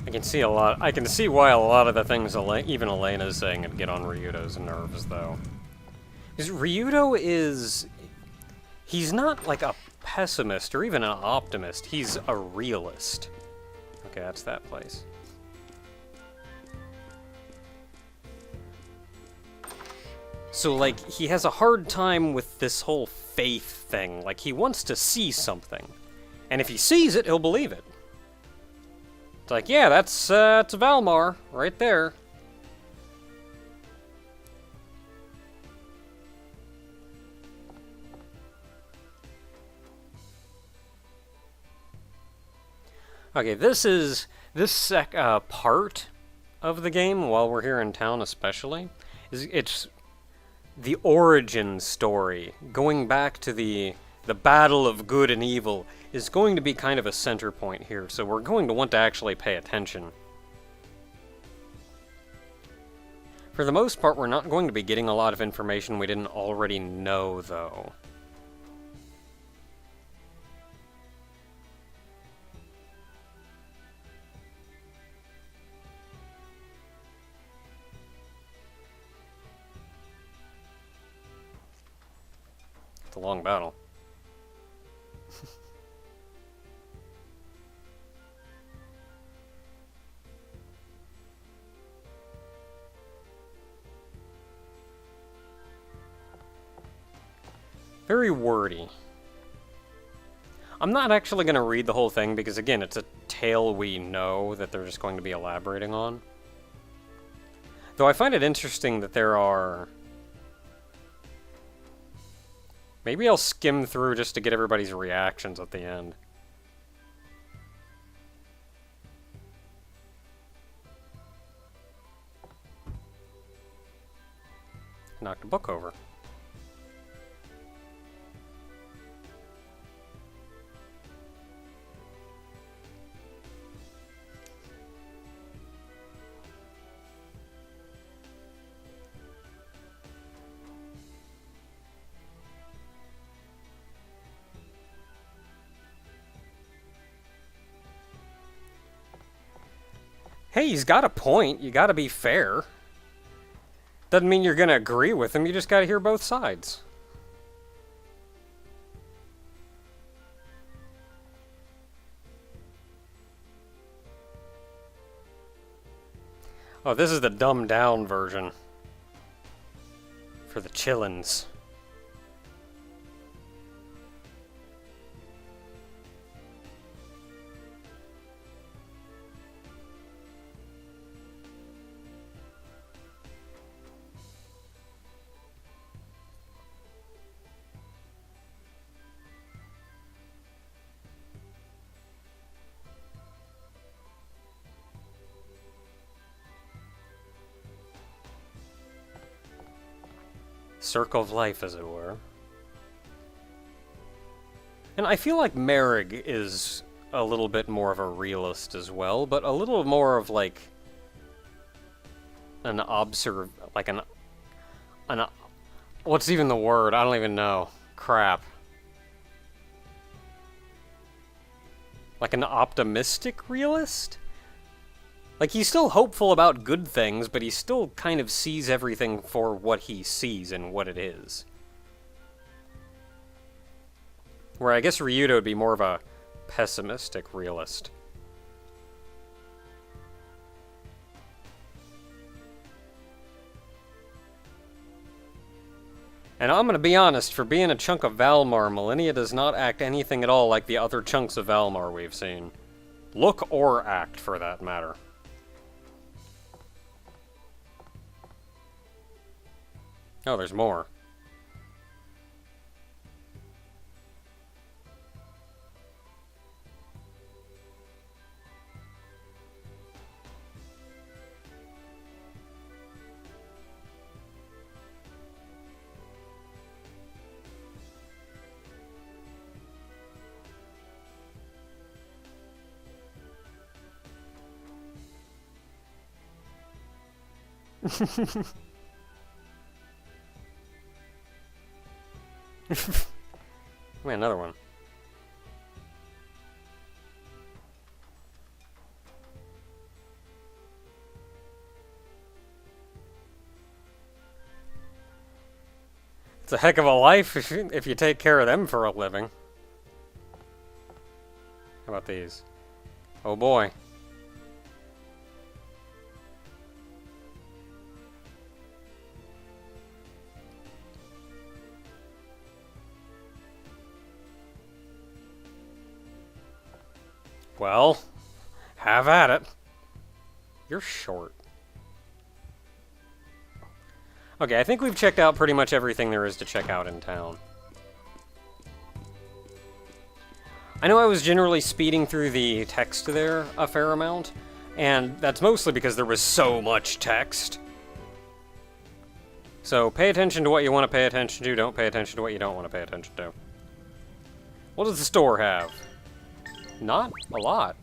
I can see a lot. I can see why a lot of the things even Elena's saying would get on Ryudo's nerves, though. Because Ryudo is... He's not like a pessimist or even an optimist. He's a realist. Okay, that's that place. So, like, he has a hard time with this whole faith thing. Like, he wants to see something. And if he sees it, he'll believe it. It's like, yeah, that's Valmar, right there. Okay, this part of the game, while we're here in town especially, it's the origin story, going back to the battle of good and evil, is going to be kind of a center point here, so we're going to want to actually pay attention. For the most part, we're not going to be getting a lot of information we didn't already know, though. It's a long battle. Very wordy. I'm not actually going to read the whole thing because, again, it's a tale we know that they're just going to be elaborating on. Though I find it interesting that there are... Maybe I'll skim through just to get everybody's reactions at the end. Knocked a book over. Hey, he's got a point. You gotta be fair. Doesn't mean you're gonna agree with him, you just gotta hear both sides. Oh, this is the dumbed down version. For the chillins. Circle of life, as it were. And I feel like Merrick is a little bit more of a realist as well, but a little more of like an what's even the word? I don't even know. Crap. Like an optimistic realist? Like, he's still hopeful about good things, but he still kind of sees everything for what he sees and what it is. Where I guess Ryudo would be more of a pessimistic realist. And I'm gonna be honest, for being a chunk of Valmar, Millennia does not act anything at all like the other chunks of Valmar we've seen. Look or act, for that matter. Oh, there's more. Wait, another one. It's a heck of a life if you take care of them for a living. How about these? Oh boy. Well, have at it. You're short. Okay, I think we've checked out pretty much everything there is to check out in town. I know I was generally speeding through the text there a fair amount, and that's mostly because there was so much text. So pay attention to what you want to pay attention to, don't pay attention to what you don't want to pay attention to. What does the store have? Not a lot.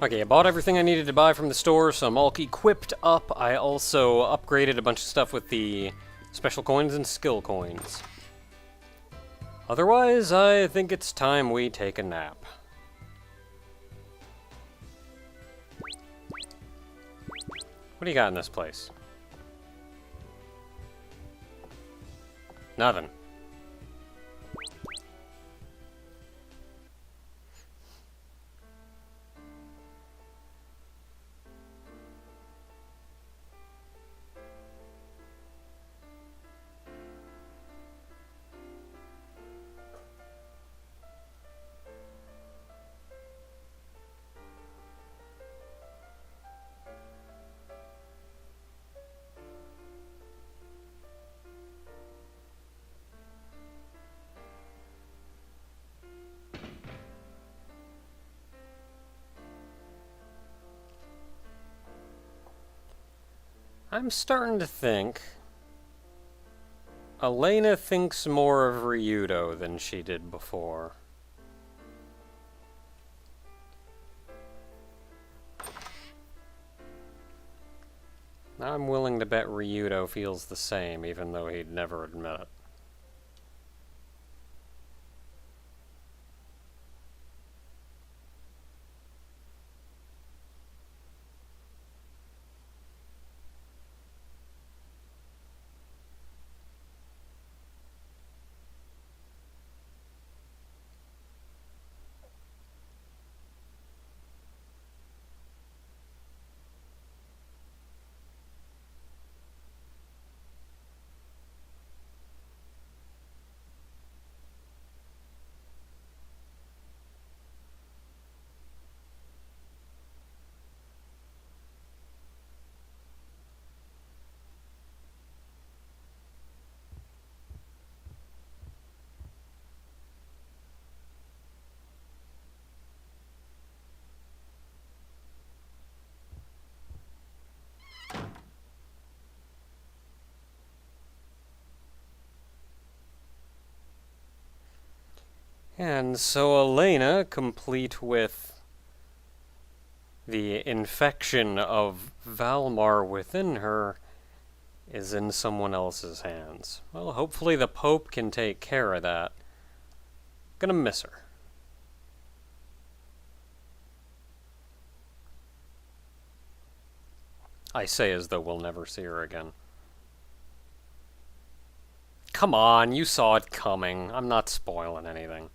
Okay, I bought everything I needed to buy from the store, so I'm all equipped up. I also upgraded a bunch of stuff with the special coins and skill coins. Otherwise, I think it's time we take a nap. What do you got in this place? Nothing. I'm starting to think Elena thinks more of Ryudo than she did before. I'm willing to bet Ryudo feels the same, even though he'd never admit it. And so Elena, complete with the infection of Valmar within her, is in someone else's hands. Well, hopefully the Pope can take care of that. Gonna miss her. I say as though we'll never see her again. Come on, you saw it coming. I'm not spoiling anything.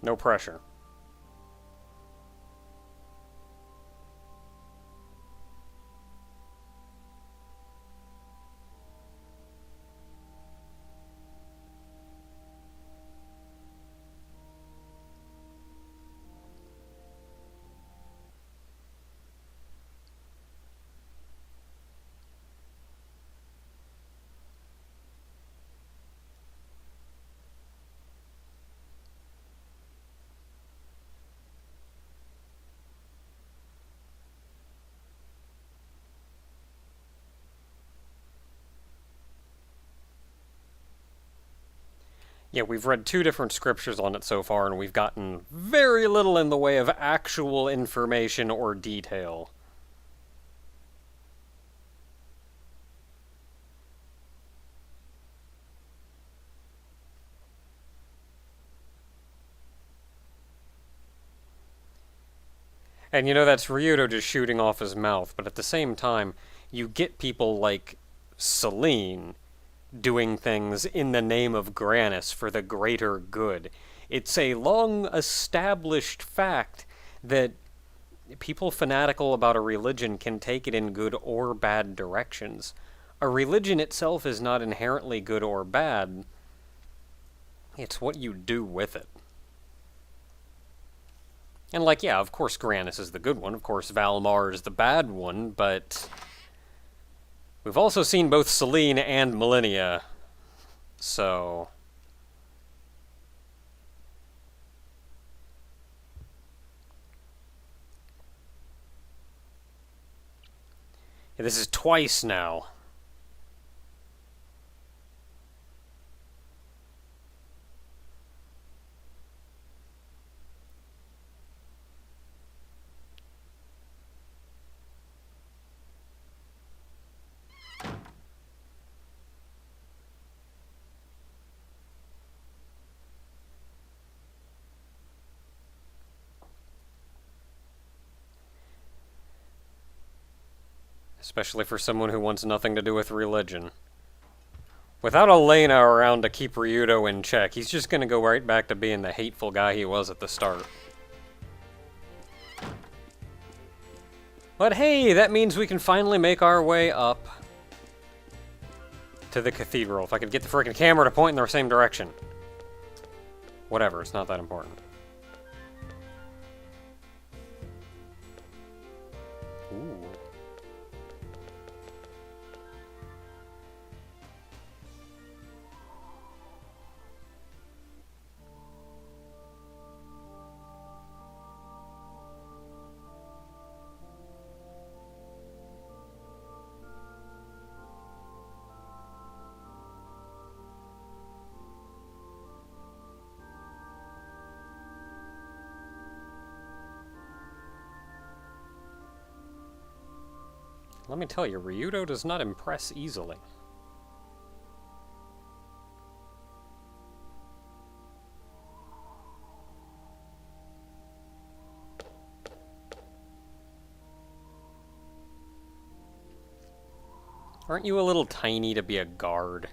No pressure. Yeah, we've read two different scriptures on it so far, and we've gotten very little in the way of actual information or detail. And you know, that's Ryudo just shooting off his mouth, but at the same time, you get people like Selene doing things in the name of Granis for the greater good. It's a long established fact that people fanatical about a religion can take it in good or bad directions. A religion itself is not inherently good or bad, it's what you do with it. And, like, yeah, of course Granis is the good one, of course Valmar is the bad one, but we've also seen both Selene and Millennia, so yeah, this is twice now. Especially for someone who wants nothing to do with religion. Without Elena around to keep Ryudo in check, he's just gonna go right back to being the hateful guy he was at the start. But hey, that means we can finally make our way up to the cathedral. If I could get the freaking camera to point in the same direction. Whatever, it's not that important. Ooh. Let me tell you, Ryudo does not impress easily. Aren't you a little tiny to be a guard?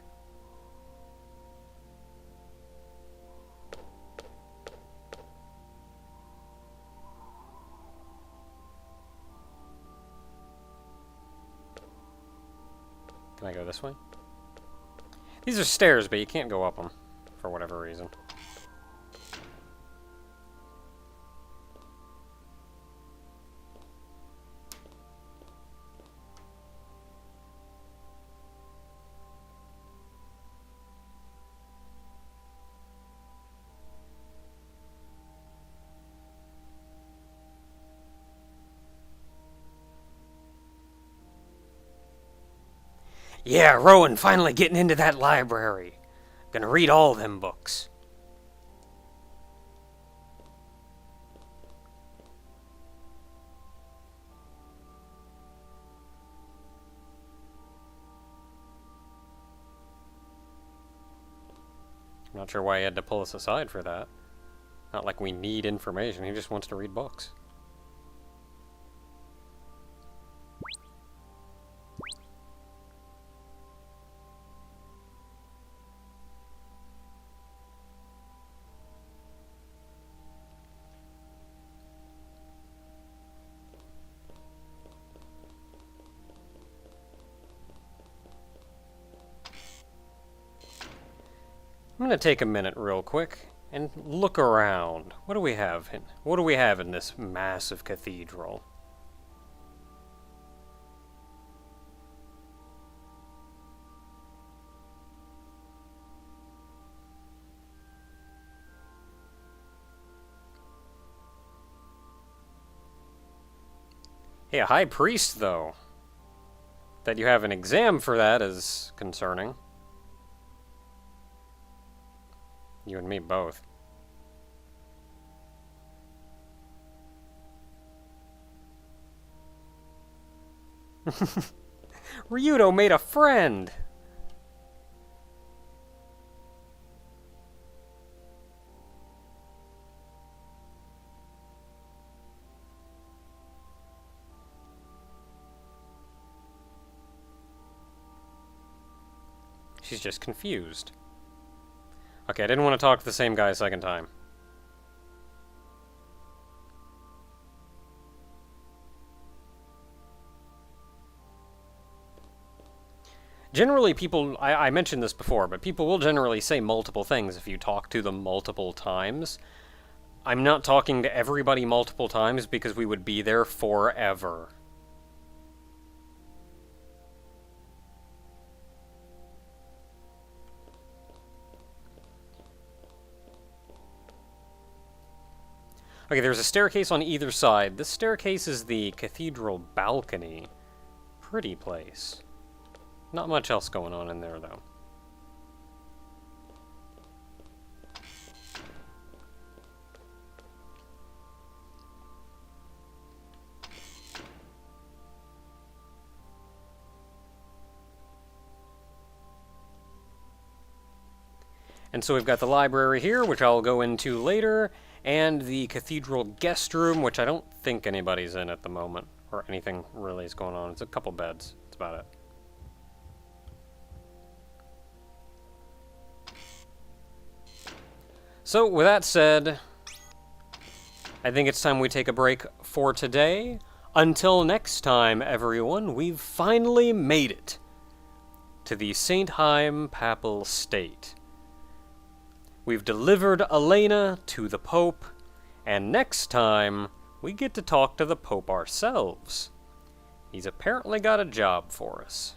Can I go this way? These are stairs, but you can't go up them, for whatever reason. Yeah, Rowan finally getting into that library. Gonna read all them books. I'm not sure why he had to pull us aside for that. Not like we need information, he just wants to read books. I'm gonna take a minute real quick and look around. What do we have in this massive cathedral? Hey, a high priest, though. That you have an exam for that is concerning. You and me both. Ryudo made a friend! She's just confused. Okay, I didn't want to talk to the same guy a second time. Generally, people, I mentioned this before, but people will generally say multiple things if you talk to them multiple times. I'm not talking to everybody multiple times because we would be there forever. Okay, there's a staircase on either side. This staircase is the cathedral balcony. Pretty place. Not much else going on in there, though. And so we've got the library here, which I'll go into later, and the cathedral guest room, which I don't think anybody's in at the moment, or anything really is going on. It's a couple beds. That's about it. So, with that said, I think it's time we take a break for today. Until next time, everyone, we've finally made it to the St. Heim Papal State. We've delivered Elena to the Pope, and next time, we get to talk to the Pope ourselves. He's apparently got a job for us.